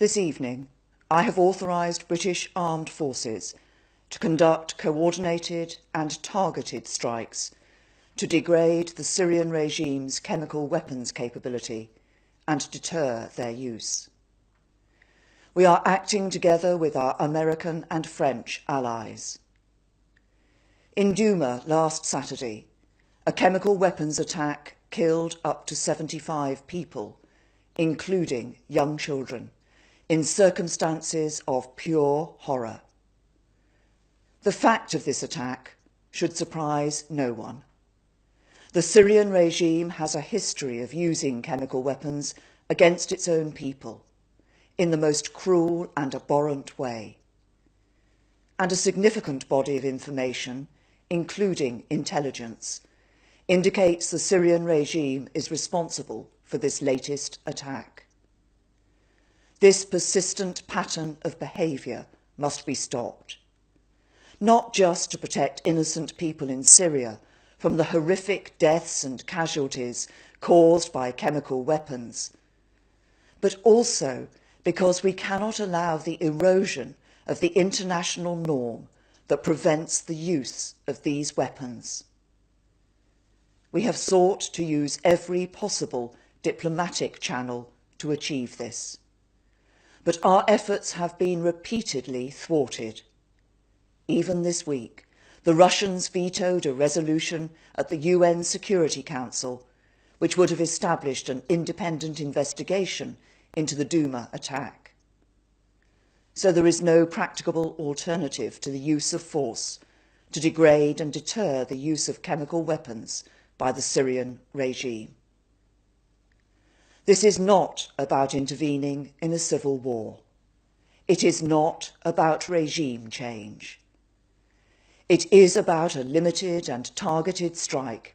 This evening, I have authorised British Armed Forces to conduct coordinated and targeted strikes to degrade the Syrian regime's chemical weapons capability and deter their use. We are acting together with our American and French allies. In Douma last Saturday, a chemical weapons attack killed up to 75 people, including young children, in circumstances of pure horror. The fact of this attack should surprise no one. The Syrian regime has a history of using chemical weapons against its own people in the most cruel and abhorrent way. And a significant body of information, including intelligence, indicates the Syrian regime is responsible for this latest attack. This persistent pattern of behaviour must be stopped, not just to protect innocent people in Syria from the horrific deaths and casualties caused by chemical weapons, but also because we cannot allow the erosion of the international norm that prevents the use of these weapons. We have sought to use every possible diplomatic channel to achieve this, but our efforts have been repeatedly thwarted. Even this week, the Russians vetoed a resolution at the UN Security Council which would have established an independent investigation into the Douma attack. So there is no practicable alternative to the use of force to degrade and deter the use of chemical weapons by the Syrian regime. This is not about intervening in a civil war. It is not about regime change. It is about a limited and targeted strike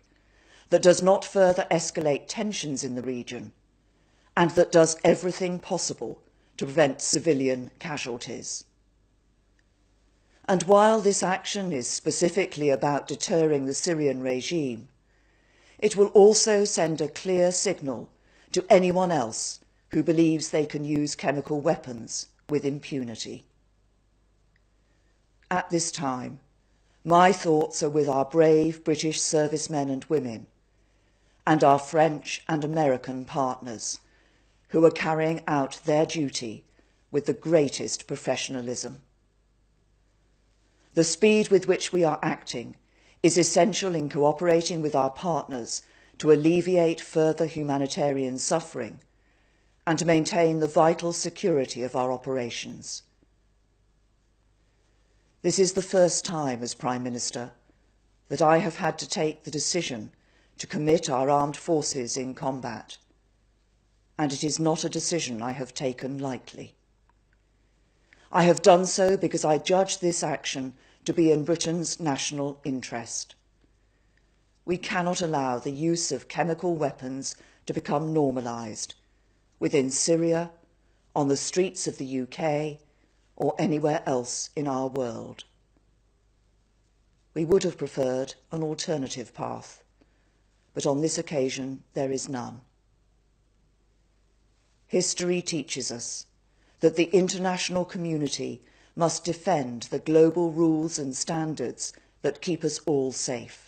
that does not further escalate tensions in the region and that does everything possible to prevent civilian casualties. And while this action is specifically about deterring the Syrian regime, it will also send a clear signal to anyone else who believes they can use chemical weapons with impunity. At this time, my thoughts are with our brave British servicemen and women and our French and American partners who are carrying out their duty with the greatest professionalism. The speed with which we are acting is essential in cooperating with our partners to alleviate further humanitarian suffering and to maintain the vital security of our operations. This is the first time as Prime Minister that I have had to take the decision to commit our armed forces in combat, and it is not a decision I have taken lightly. I have done so because I judge this action to be in Britain's national interest. We cannot allow the use of chemical weapons to become normalised within Syria, on the streets of the UK, or anywhere else in our world. We would have preferred an alternative path, but on this occasion there is none. History teaches us that the international community must defend the global rules and standards that keep us all safe.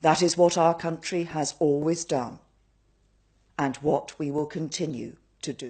That is what our country has always done, and what we will continue to do.